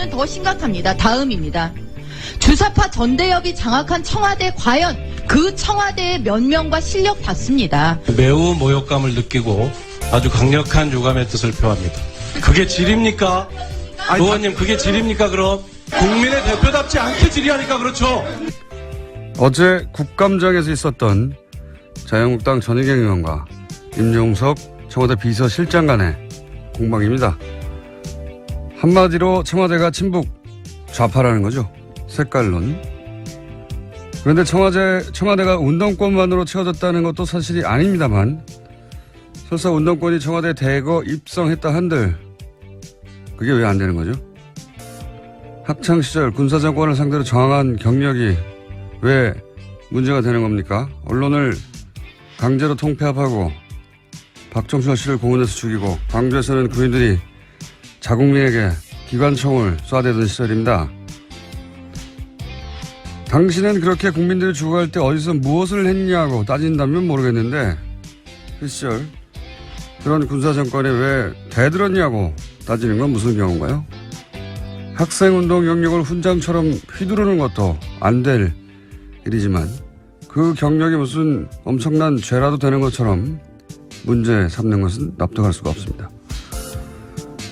이거는 더 심각합니다. 다음입니다. 주사파 전대협이 장악한 청와대 과연 그 청와대의 면명과 실력 봤습니다. 매우 모욕감을 느끼고 아주 강력한 유감의 뜻을 표합니다. 그게 질입니까? 의원님 그게 질입니까 그럼? 국민의 대표답지 않게 질의하니까 그렇죠. 어제 국감장에서 있었던 자유한국당 전희경 의원과 임종석 청와대 비서실장 간의 공방입니다. 한마디로 청와대가 친북 좌파라는 거죠. 색깔론. 그런데 청와대가 운동권만으로 채워졌다는 것도 사실이 아닙니다만 설사 운동권이 청와대에 대거 입성했다 한들 그게 왜 안 되는 거죠? 학창시절 군사정권을 상대로 저항한 경력이 왜 문제가 되는 겁니까? 언론을 강제로 통폐합하고 박정순 씨를 공원에서 죽이고 광주에서는 군인들이 자국민에게 기관총을 쏴대던 시절입니다. 당신은 그렇게 국민들이 죽어갈 때 어디서 무엇을 했냐고 따진다면 모르겠는데 그 시절 그런 군사정권에 왜 대들었냐고 따지는 건 무슨 경우인가요? 학생운동 영역을 훈장처럼 휘두르는 것도 안 될 일이지만 그 경력이 무슨 엄청난 죄라도 되는 것처럼 문제 삼는 것은 납득할 수가 없습니다.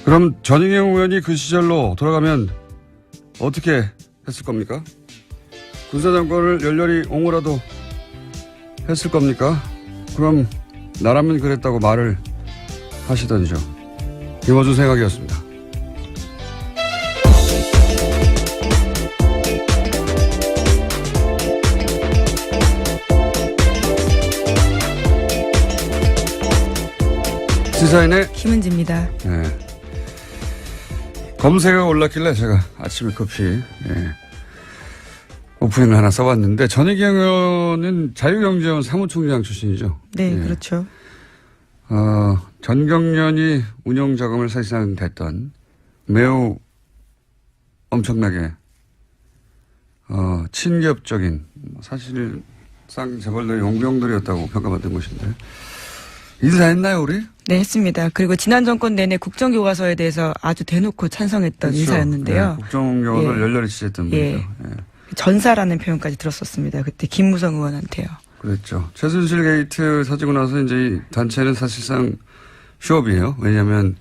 그럼 전희경 의원이 그 시절로 돌아가면 어떻게 했을 겁니까? 군사정권을 열렬히 옹호라도 했을 겁니까? 그럼 나라면 그랬다고 말을 하시던지요. 김어준 생각이었습니다. 시사인의 김은지입니다. 네. 검색어가 올랐길래 제가 아침에 커피 오프닝을 하나 써봤는데 전희경 의원은 자유경제원 사무총장 출신이죠. 네, 그렇죠. 전경련이 운영자금을 사실상 됐던 매우 엄청나게 친기업적인 사실상 재벌들의 용병들이었다고 평가받은 것인데 인사했나요 우리? 네, 했습니다. 그리고 지난 정권 내내 국정교과서에 대해서 아주 대놓고 찬성했던 그렇죠. 인사였는데요. 네, 국정교과서를 열렬히 지지했던 분이죠. 전사라는 표현까지 들었었습니다. 그때 김무성 의원한테요. 그랬죠. 최순실 게이트 터지고 나서 이제 이 단체는 사실상 휴업이에요. 왜냐하면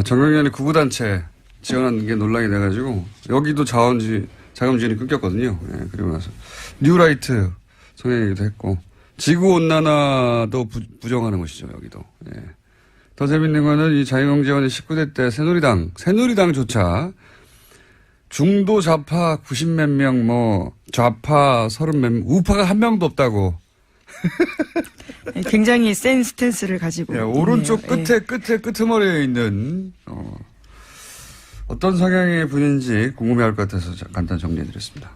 정경련이 구구단체 지원하는 게 논란이 돼가지고 여기도 자금 지원이 끊겼거든요. 그리고 나서 뉴라이트 성향이기도 했고 지구온난화도 부정하는 것이죠. 여기도. 더 재밌는 거는 이 자유경제원이 19대 때 새누리당조차 중도 좌파 90몇 명, 좌파 30몇 명, 우파가 한 명도 없다고. 굉장히 센 스탠스를 가지고. 오른쪽 끄트머리에 있는, 어떤 성향의 분인지 궁금해할 것 같아서 간단 정리해드렸습니다.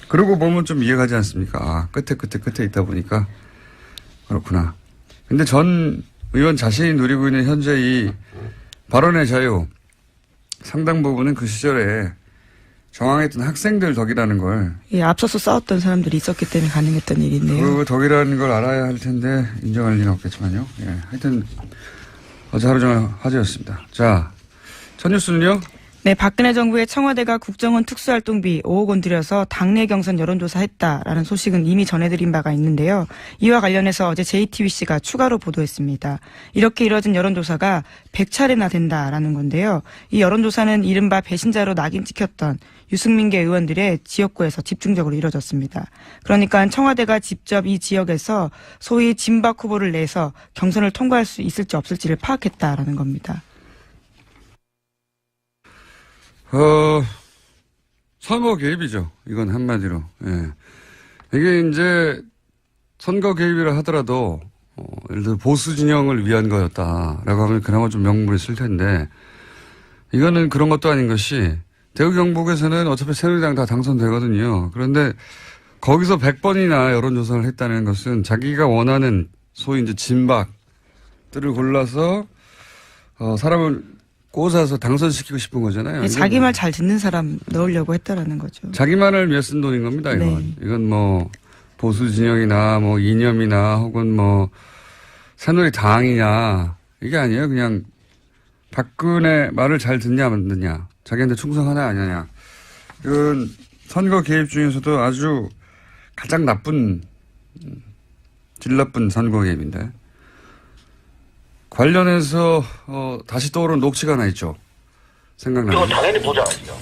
그러고 보면 좀 이해가지 않습니까? 끝에 있다 보니까. 그렇구나. 근데 전 의원 자신이 누리고 있는 현재 이 발언의 자유, 상당 부분은 그 시절에 저항했던 학생들 덕이라는 걸. 앞서서 싸웠던 사람들이 있었기 때문에 가능했던 일인데요. 그 덕이라는 걸 알아야 할 텐데 인정할 리는 없겠지만요. 하여튼 어제 하루 종일 화제였습니다. 자, 첫 뉴스는요? 네, 박근혜 정부의 청와대가 국정원 특수활동비 5억 원 들여서 당내 경선 여론조사했다라는 소식은 이미 전해드린 바가 있는데요. 이와 관련해서 어제 JTBC가 추가로 보도했습니다. 이렇게 이뤄진 여론조사가 100차례나 된다라는 건데요. 이 여론조사는 이른바 배신자로 낙인 찍혔던 유승민계 의원들의 지역구에서 집중적으로 이뤄졌습니다. 그러니까 청와대가 직접 이 지역에서 소위 진박 후보를 내서 경선을 통과할 수 있을지 없을지를 파악했다라는 겁니다. 선거 개입이죠. 이건 한마디로. 이게 이제 선거 개입이라 하더라도, 예를 들어 보수 진영을 위한 거였다라고 하면 그나마 좀 명분이 있을 텐데, 이거는 그런 것도 아닌 것이, 대구 경북에서는 어차피 새누리당 다 당선되거든요. 그런데 거기서 100번이나 여론조사를 했다는 것은 자기가 원하는 소위 이제 진박들을 골라서, 사람을 꽂아서 당선시키고 싶은 거잖아요. 자기 말 잘 듣는 사람 넣으려고 했다라는 거죠. 자기 말을 위해 쓴 돈인 겁니다, 이건. 네. 이건 뭐, 보수 진영이나 뭐, 이념이나 혹은 뭐, 새누리당이냐. 이게 아니에요. 그냥 박근혜 말을 잘 듣냐, 안 듣냐. 자기한테 충성하냐 아니냐. 이건 선거 개입 중에서도 아주 가장 나쁜, 질 나쁜 선거 개입인데. 관련해서 다시 떠오른 녹취가 하나 있죠. 생각나요. 이거 당연히 보장하죠.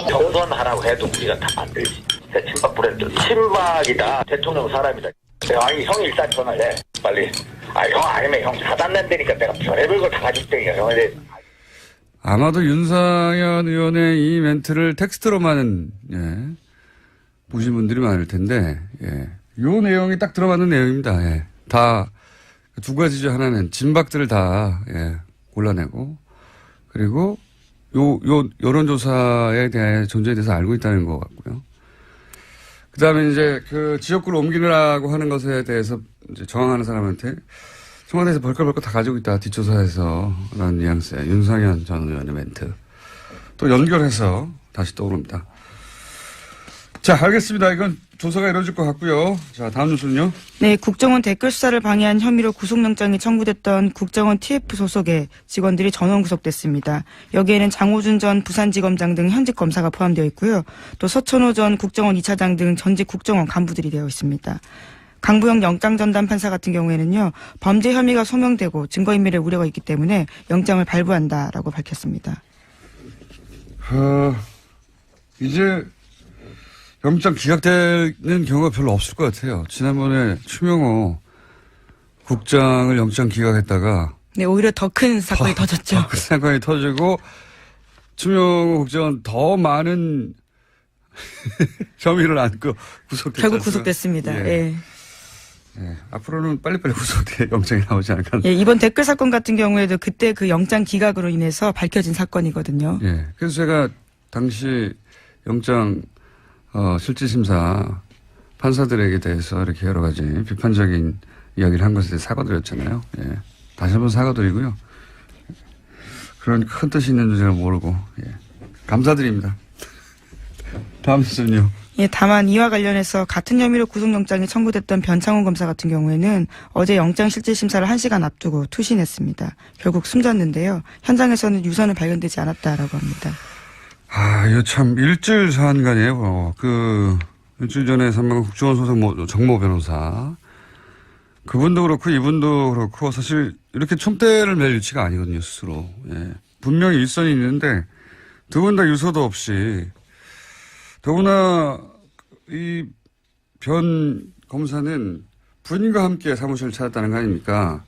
경선하라고 해도 우리가 다 만들지. 친박 브랜드. 친박이다. 대통령 사람이다. 아니 형이 일단 전화해. 빨리. 형 아니면 형 사단낸다니까 내가 별의별 걸 다 가질 테니까 형한테. 아마도 윤상현 의원의 이 멘트를 텍스트로만 보신 분들이 많을 텐데 요 내용이 딱 들어맞는 내용입니다. 다 두 가지죠. 하나는 진박들을 다 골라내고 그리고 요 여론조사에 대해 존재에 대해서 알고 있다는 것 같고요. 그 다음에 이제 그 지역구를 옮기느라고 하는 것에 대해서 이제 저항하는 사람한테 청와대에서 벌컥벌컥 다 가지고 있다. 뒷조사에서 라는 뉘앙스의 윤상현 전 의원의 멘트. 또 연결해서 다시 떠오릅니다. 자, 알겠습니다. 이건 조사가 이루어질 것 같고요. 자, 다음 뉴스는요. 네, 국정원 댓글 수사를 방해한 혐의로 구속영장이 청구됐던 국정원 TF 소속의 직원들이 전원 구속됐습니다. 여기에는 장호준 전 부산지검장 등 현직 검사가 포함되어 있고요. 또 서천호 전 국정원 2차장 등 전직 국정원 간부들이 되어 있습니다. 강부영 영장전담 판사 같은 경우에는요. 범죄 혐의가 소명되고 증거인멸의 우려가 있기 때문에 영장을 발부한다라고 밝혔습니다. 이제 영장 기각되는 경우가 별로 없을 것 같아요. 지난번에 추명호 국장을 영장 기각했다가 네, 오히려 더 큰 사건이 터졌죠. 더 큰 사건이 터지고 추명호 국장은 더 많은 혐의를 안고 구속됐죠. 결국 구속됐습니다. 예. 앞으로는 빨리빨리 구속돼 영장이 나오지 않을까. 예, 이번 댓글 사건 같은 경우에도 그때 그 영장 기각으로 인해서 밝혀진 사건이거든요. 예. 그래서 제가 당시 영장 실질심사 판사들에게 대해서 이렇게 여러 가지 비판적인 이야기를 한 것에 대해 사과드렸잖아요. 예. 다시 한번 사과드리고요. 그런 큰 뜻이 있는 줄 제가 모르고 감사드립니다. 다음 뉴스는요. 예, 다만 이와 관련해서 같은 혐의로 구속영장이 청구됐던 변창훈 검사 같은 경우에는 어제 영장 실질심사를 1시간 앞두고 투신했습니다. 결국 숨졌는데요. 현장에서는 유서는 발견되지 않았다라고 합니다. 이거 참 일주일 사안간이에요. 일주일 전에 사망한 국정원 소속 정모 변호사. 그분도 그렇고 이분도 그렇고 사실 이렇게 총대를 맬 위치가 아니거든요, 스스로. 분명히 일선이 있는데 두 분 다 유서도 없이 더구나 이 변 검사는 부인과 함께 사무실을 찾았다는 거 아닙니까?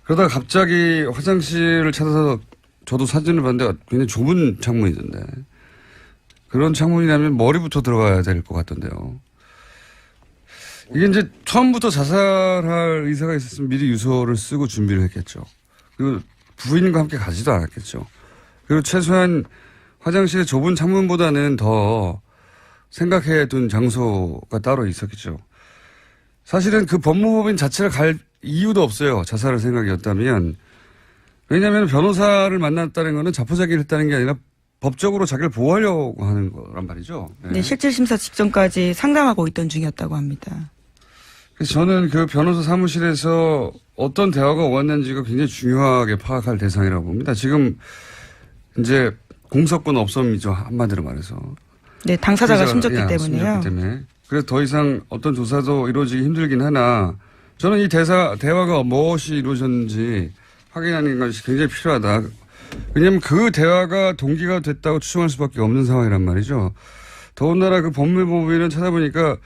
그러다가 갑자기 화장실을 찾아서 저도 사진을 봤는데 굉장히 좁은 창문이던데. 그런 창문이라면 머리부터 들어가야 될 것 같던데요. 이게 이제 처음부터 자살할 의사가 있었으면 미리 유서를 쓰고 준비를 했겠죠. 그리고 부인과 함께 가지도 않았겠죠. 그리고 최소한 화장실의 좁은 창문보다는 더 생각해 둔 장소가 따로 있었겠죠. 사실은 그 법무법인 자체를 갈 이유도 없어요. 자살할 생각이었다면. 왜냐하면 변호사를 만났다는 것은 자포자기를 했다는 게 아니라 법적으로 자기를 보호하려고 하는 거란 말이죠. 네, 실질심사 직전까지 상담하고 있던 중이었다고 합니다. 그래서 저는 그 변호사 사무실에서 어떤 대화가 오갔는지가 굉장히 중요하게 파악할 대상이라고 봅니다. 지금 이제 공석권 없음이죠. 한마디로 말해서. 네, 당사자가 숨졌기 때문에요. 그래서 더 이상 어떤 조사도 이루어지기 힘들긴 하나 저는 이 대화가 무엇이 이루어졌는지 확인하는 것이 굉장히 필요하다. 왜냐하면 그 대화가 동기가 됐다고 추정할 수밖에 없는 상황이란 말이죠. 더군다나 그 법무법인은 찾아보니까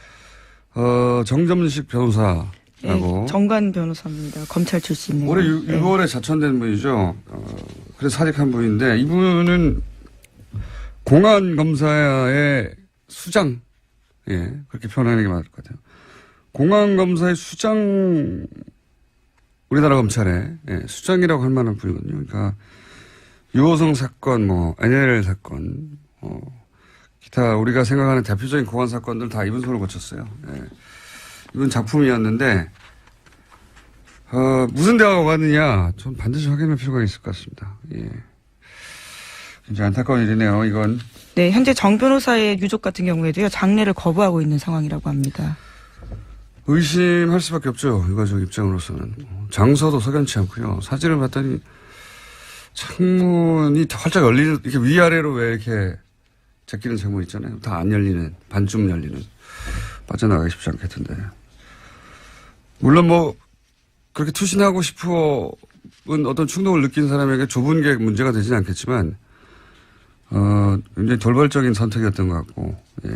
정점식 변호사라고. 네, 정관 변호사입니다. 검찰 출신이에요. 올해 6월에 자천된 분이죠. 그래서 사직한 분인데 이분은 공안검사의 수장. 그렇게 표현하는 게 맞을 것 같아요. 공안검사의 수장, 우리나라 검찰의 수장이라고 할 만한 분이거든요. 그러니까 유호성 사건, NLL 사건, 기타 우리가 생각하는 대표적인 공안 사건들 다 이분 손을 거쳤어요. 이분 작품이었는데 무슨 대화가 오갔느냐, 좀 반드시 확인할 필요가 있을 것 같습니다. 굉장히 안타까운 일이네요, 이건. 네, 현재 정 변호사의 유족 같은 경우에도요, 장례를 거부하고 있는 상황이라고 합니다. 의심할 수밖에 없죠. 유가족 입장으로서는. 장소도 석연치 않고요. 사진을 봤더니 창문이 활짝 열리는, 이렇게 위아래로 왜 이렇게 제끼는 창문 있잖아요. 다 안 열리는, 반쯤 열리는. 빠져나가기 쉽지 않겠던데. 물론 뭐, 그렇게 투신하고 싶은 어떤 충동을 느낀 사람에게 좁은 게 문제가 되진 않겠지만, 굉장히 돌발적인 선택이었던 것 같고, 예.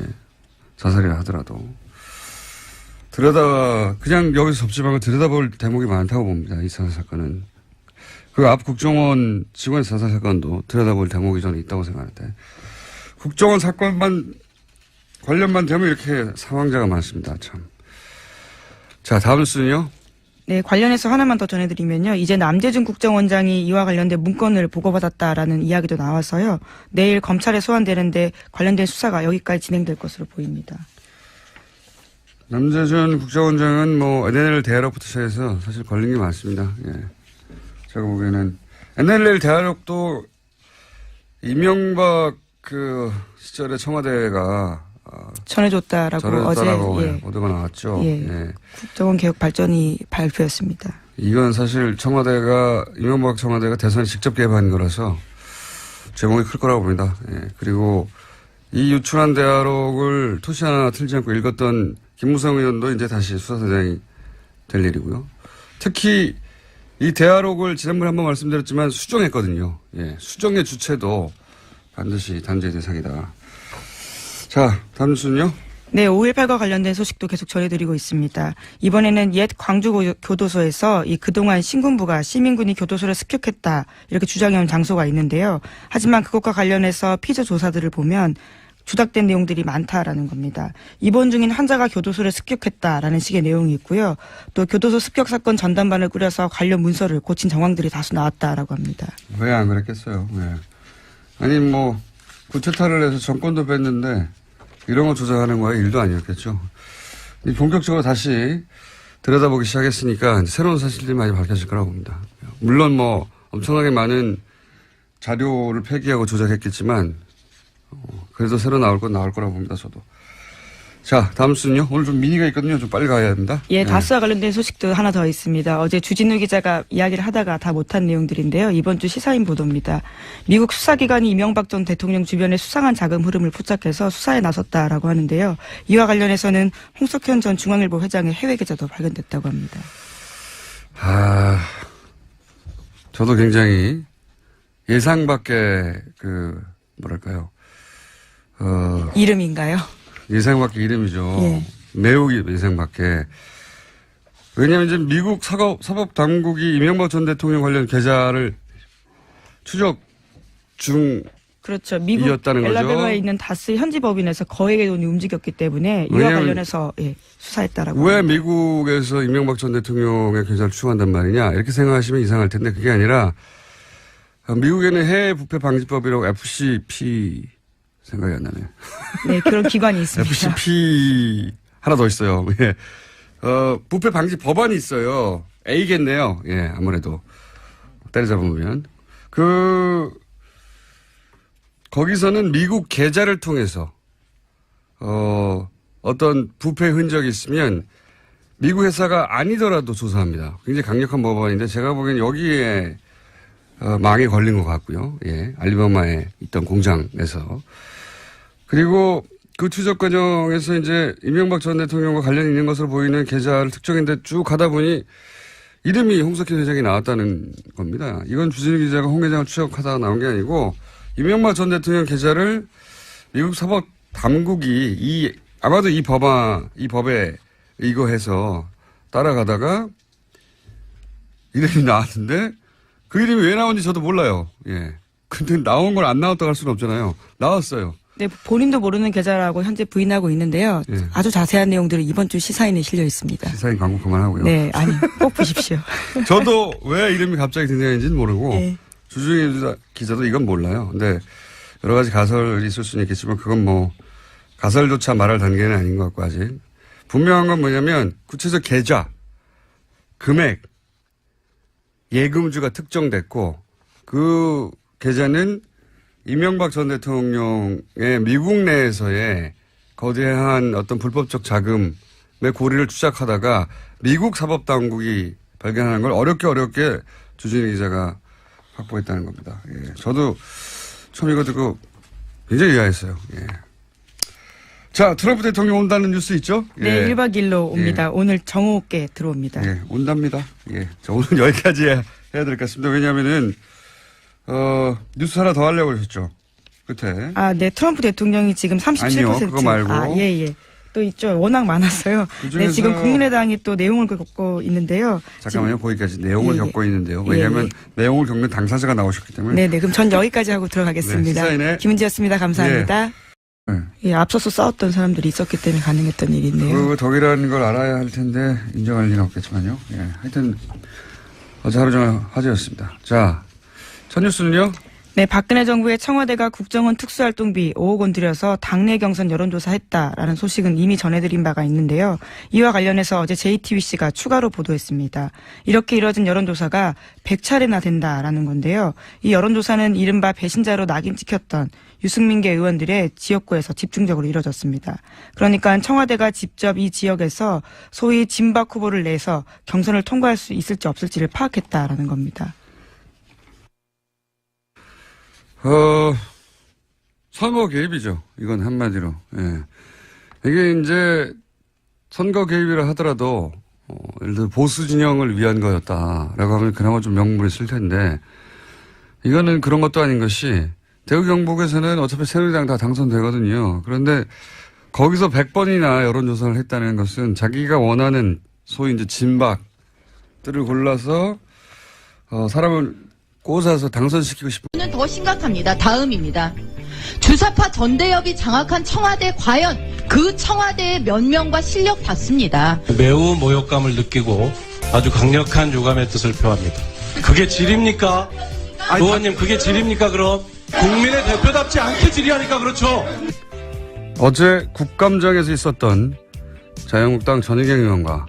자살이라 하더라도. 그냥 여기서 접지 말고 들여다볼 대목이 많다고 봅니다. 이 자살 사건은. 그 앞 국정원 직원의 자살 사건도 들여다볼 대목이 저는 있다고 생각하는데, 국정원 사건만, 관련만 되면 이렇게 사망자가 많습니다. 참. 자, 다음 순요. 네, 관련해서 하나만 더 전해드리면요. 이제 남재준 국정원장이 이와 관련된 문건을 보고받았다라는 이야기도 나와서요. 내일 검찰에 소환되는데 관련된 수사가 여기까지 진행될 것으로 보입니다. 남재준 국정원장은 뭐 NLL 대화록부터 시작해서 사실 걸린 게 많습니다. 예. 제가 보기에는 NLL 대화록도 이명박 그 시절에 청와대가 전해줬다라고 어제 예. 보도가 나왔죠. 예. 예. 국정원 개혁 발전이 발표했습니다. 이건 사실 이명박 청와대가 대선에 직접 개입한 거라서 제목이 클 거라고 봅니다. 예. 그리고 이 유출한 대화록을 토시 하나 틀지 않고 읽었던 김무성 의원도 이제 다시 수사대장이 될 일이고요. 특히 이 대화록을 지난번에 한번 말씀드렸지만 수정했거든요. 예. 수정의 주체도 반드시 단죄의 대상이다. 자, 다음 뉴스는요? 네, 5.18과 관련된 소식도 계속 전해드리고 있습니다. 이번에는 옛 광주 교도소에서 이 그동안 신군부가 시민군이 교도소를 습격했다 이렇게 주장해온 장소가 있는데요. 하지만 그것과 관련해서 피조 조사들을 보면 조작된 내용들이 많다라는 겁니다. 입원 중인 환자가 교도소를 습격했다라는 식의 내용이 있고요. 또 교도소 습격 사건 전담반을 꾸려서 관련 문서를 고친 정황들이 다수 나왔다라고 합니다. 왜 안 그랬겠어요? 네. 아니 뭐 구태타를 해서 정권도 뺐는데 이런 거 조작하는 거야 일도 아니었겠죠. 본격적으로 다시 들여다보기 시작했으니까 새로운 사실들이 많이 밝혀질 거라고 봅니다. 물론 뭐 엄청나게 많은 자료를 폐기하고 조작했겠지만 그래도 새로 나올 건 나올 거라고 봅니다. 저도. 자, 다음 순요. 오늘 좀 미니가 있거든요. 좀 빨리 가야 합니다. 예, 다스와 관련된 소식도 하나 더 있습니다. 어제 주진우 기자가 이야기를 하다가 다 못한 내용들인데요. 이번 주 시사인 보도입니다. 미국 수사기관이 이명박 전 대통령 주변의 수상한 자금 흐름을 포착해서 수사에 나섰다라고 하는데요. 이와 관련해서는 홍석현 전 중앙일보 회장의 해외 계좌도 발견됐다고 합니다. 저도 굉장히 예상 밖의 뭐랄까요. 이름인가요? 예상 밖의 이름이죠. 예. 매우 예상 밖의. 왜냐하면 이제 미국 사법당국이 이명박 전 대통령 관련 계좌를 추적 중 그렇죠. 미국 엘라베마에 있는 다스 현지 법인에서 거액의 돈이 움직였기 때문에 이와 관련해서 수사했다라고. 왜 미국에서 이명박 전 대통령의 계좌를 추적한단 말이냐 이렇게 생각하시면 이상할 텐데 그게 아니라 미국에는 해외 부패 방지법이라고 FCP 생각이 안 나네요. 네, 그런 기관이 있습니다. FCP 하나 더 있어요. 예. 부패 방지 법안이 있어요. A겠네요. 예, 아무래도 때려잡으면 거기서는 미국 계좌를 통해서 어떤 부패 흔적이 있으면 미국 회사가 아니더라도 조사합니다. 굉장히 강력한 법안인데 제가 보기엔 여기에 망에 걸린 것 같고요. 예, 알리바마에 있던 공장에서. 그리고 그 추적 과정에서 이제 이명박 전 대통령과 관련이 있는 것으로 보이는 계좌를 특정했는데 쭉 가다 보니 이름이 홍석현 회장이 나왔다는 겁니다. 이건 주진우 기자가 홍 회장을 추적하다가 나온 게 아니고 이명박 전 대통령 계좌를 미국 사법 당국이 아마도 이 법에 의거해서 따라가다가 이름이 나왔는데 그 이름이 왜 나온지 저도 몰라요. 예. 근데 나온 걸 안 나왔다고 할 수는 없잖아요. 나왔어요. 네, 본인도 모르는 계좌라고 현재 부인하고 있는데요. 예. 아주 자세한 내용들은 이번 주 시사인에 실려 있습니다. 시사인 광고 그만하고요. 네, 아니 꼭 보십시오. 저도 왜 이름이 갑자기 등장했는지는 모르고 네. 주중에 기자도 이건 몰라요. 근데 여러 가지 가설이 있을 수는 있겠지만 그건 뭐 가설조차 말할 단계는 아닌 것 같고 아직. 분명한 건 뭐냐면 구체적 계좌, 금액, 예금주가 특정됐고 그 계좌는 이명박 전 대통령의 미국 내에서의 거대한 어떤 불법적 자금의 고리를 추적하다가 미국 사법당국이 발견하는 걸 어렵게 주진우 기자가 확보했다는 겁니다. 예. 저도 처음 이거 듣고 굉장히 의아했어요. 예. 자, 트럼프 대통령 온다는 뉴스 있죠? 네, 예. 1박 2일로 옵니다. 예. 오늘 정오께 들어옵니다. 예, 온답니다. 예. 자, 오늘 여기까지 해야 될 것 같습니다. 왜냐면은, 뉴스 하나 더 하려고 하셨죠? 끝에. 아, 네, 트럼프 대통령이 지금 37%. 아니요, 그거 말고. 아, 예, 예. 또 있죠. 워낙 많아서요. 네, 지금 국민의당이 또 내용을 겪고 있는데요. 잠깐만요. 거기까지 내용을 예, 겪고 예. 있는데요. 왜냐하면 내용을 겪는 당사자가 나오셨기 때문에. 네네. 그럼 전 여기까지 하고 들어가겠습니다. 네, 시사인의 김은지였습니다. 감사합니다. 네. 예, 앞서서 싸웠던 사람들이 있었기 때문에 가능했던 일인데요. 그 덕이라는 걸 알아야 할 텐데 인정할 리는 없겠지만요. 예. 하여튼 어제 하루 종일 화제였습니다. 자, 첫 뉴스는요. 네, 박근혜 정부의 청와대가 국정원 특수활동비 5억 원 들여서 당내 경선 여론조사했다라는 소식은 이미 전해드린 바가 있는데요. 이와 관련해서 어제 JTBC가 추가로 보도했습니다. 이렇게 이뤄진 여론조사가 100차례나 된다라는 건데요. 이 여론조사는 이른바 배신자로 낙인 찍혔던 유승민계 의원들의 지역구에서 집중적으로 이뤄졌습니다. 그러니까 청와대가 직접 이 지역에서 소위 진박 후보를 내서 경선을 통과할 수 있을지 없을지를 파악했다라는 겁니다. 선거 개입이죠. 이건 한마디로. 예. 이게 이제 선거 개입이라 하더라도, 예를 들어 보수 진영을 위한 거였다라고 하면 그나마 좀 명분이 있을 텐데, 이거는 그런 것도 아닌 것이, 대구 경북에서는 어차피 새누리당 다 당선되거든요. 그런데 거기서 100번이나 여론조사를 했다는 것은 자기가 원하는 소위 이제 진박들을 골라서, 사람을 꽂아서 당선시키고 싶은. 는 더 심각합니다. 다음입니다. 주사파 전대협이 장악한 청와대 과연 그 청와대의 면면과 실력 봤습니다. 매우 모욕감을 느끼고 아주 강력한 유감의 뜻을 표합니다. 그게 질입니까? 의원님, 그게 질입니까, 그럼? 국민의 대표답지 않게 질의하니까 그렇죠. 어제 국감장에서 있었던 자유한국당 전희경 의원과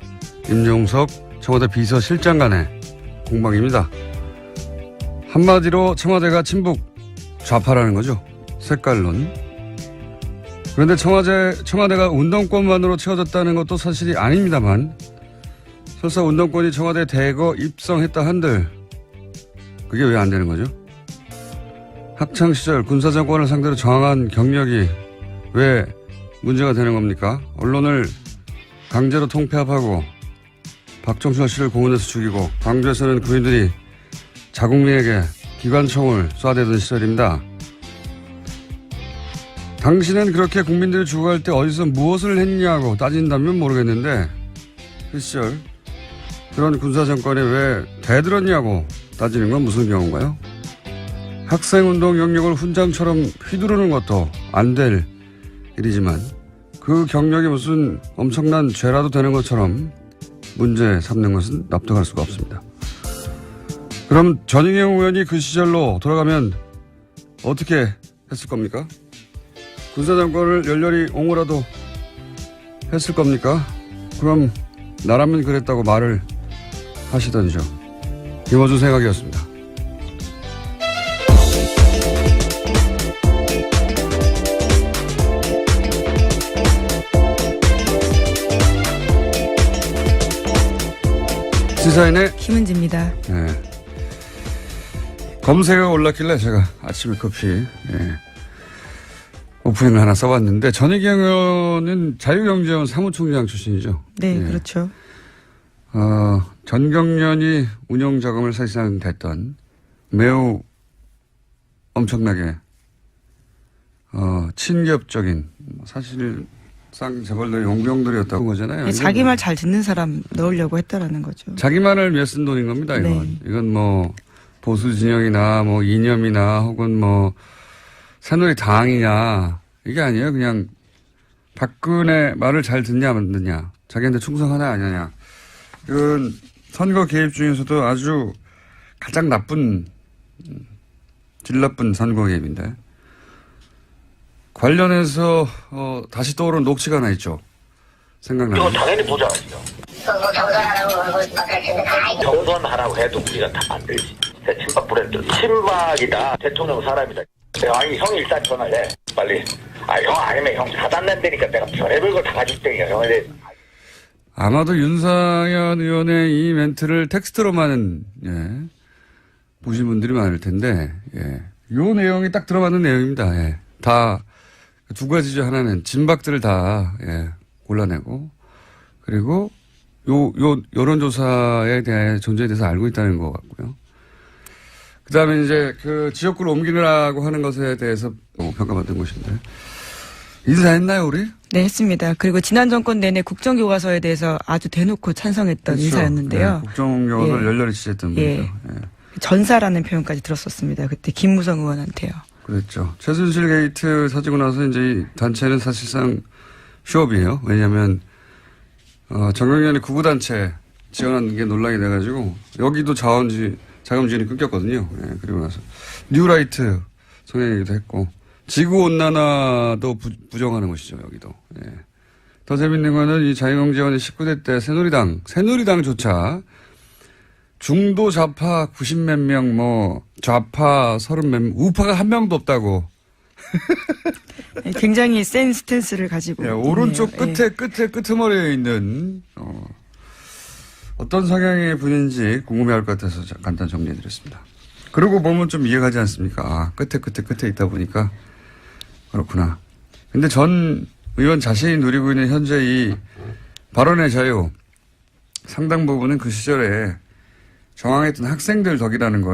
임종석 청와대 비서실장 간의 공방입니다. 한마디로 청와대가 친북 좌파라는 거죠. 색깔론. 그런데 청와대가 운동권만으로 채워졌다는 것도 사실이 아닙니다만 설사 운동권이 청와대에 대거 입성했다 한들 그게 왜 안 되는 거죠? 학창시절 군사정권을 상대로 저항한 경력이 왜 문제가 되는 겁니까? 언론을 강제로 통폐합하고 박정순 씨를 공원에서 죽이고 광주에서는 군인들이 자국민에게 기관총을 쏴대던 시절입니다. 당신은 그렇게 국민들이 죽어갈 때 어디서 무엇을 했냐고 따진다면 모르겠는데 그 시절 그런 군사정권에 왜 대들었냐고 따지는 건 무슨 경우인가요? 학생운동 영역을 훈장처럼 휘두르는 것도 안 될 일이지만 그 경력이 무슨 엄청난 죄라도 되는 것처럼 문제 삼는 것은 납득할 수가 없습니다. 그럼 전희경 의원이 그 시절로 돌아가면 어떻게 했을 겁니까? 군사정권을 열렬히 옹호라도 했을 겁니까? 그럼 나라면 그랬다고 말을 하시던지요. 김어준 생각이었습니다. 시사인의 김은지입니다. 네. 검색어가 올랐길래 제가 아침에 커피 오프닝을 하나 써봤는데 전희경 의원은 자유경제원 사무총장 출신이죠. 네, 그렇죠. 전경련이 운영자금을 사실상 됐던 매우 엄청나게 친기업적인 사실상 재벌들의 용병들이었다고 거잖아요. 자기 말 잘 듣는 사람 넣으려고 했다라는 거죠. 자기 말을 위해 쓴 돈인 겁니다. 이건. 네. 이건 뭐 보수 진영이나 뭐 이념이나 혹은 뭐 새누리당이냐 이게 아니에요. 그냥 박근혜 말을 잘 듣냐 안 듣냐 자기한테 충성하냐 아니냐. 이건 선거 개입 중에서도 아주 가장 나쁜 질 나쁜 선거 개입인데 관련해서 다시 떠오른 녹취가 하나 있죠. 생각나요. 이건 당연히 보장하죠. 경선하라고 해도 우리가 다 안 되지. 친박 브랜드. 친박이다. 대통령 사람이다. 아니 형이 일단 전화를 해. 빨리. 형 아니면 형 차단된다니까 내가 별의별 걸 다 가질 테니까 형에 아마도 윤상현 의원의 이 멘트를 텍스트로만 보신 분들이 많을 텐데, 예. 요 내용이 딱 들어맞는 내용입니다. 예. 다, 두 가지죠. 하나는 진박들을 다, 예, 골라내고, 그리고 여론조사에 대한 존재에 대해서 알고 있다는 것 같고요. 그 다음에 이제 그 지역구를 옮기느라고 하는 것에 대해서 평가받은 것인데. 인사했나요, 우리? 네, 했습니다. 그리고 지난 정권 내내 국정교과서에 대해서 아주 대놓고 찬성했던 그렇죠. 인사였는데요. 네, 국정교과서를 예. 열렬히 지지했던 분이죠. 예. 예. 전사라는 표현까지 들었었습니다. 그때 김무성 의원한테요. 그랬죠. 최순실 게이트 터지고 나서 이제 이 단체는 사실상 휴업이에요. 왜냐하면 정경련이 구구단체 지원하는 게 논란이 돼가지고 여기도 자금 지원이 끊겼거든요. 예, 그리고 나서 뉴라이트 성향이기도 했고 지구온난화도 부정하는 것이죠. 여기도. 예. 더 재밌는 거는 이 자유명재원이 19대 때 새누리당조차 중도 좌파 90몇 명, 좌파 30몇 명, 우파가 한 명도 없다고. 굉장히 센 스탠스를 가지고. 예, 오른쪽 있네요. 끝에 끄트머리에 있는, 어떤 성향의 분인지 궁금해할 것 같아서 간단 정리해드렸습니다. 그러고 보면 좀 이해가지 않습니까? 아, 끝에 있다 보니까 그렇구나. 근데 전 의원 자신이 누리고 있는 현재 이 발언의 자유 상당 부분은 그 시절에 저항했던 학생들 덕이라는 걸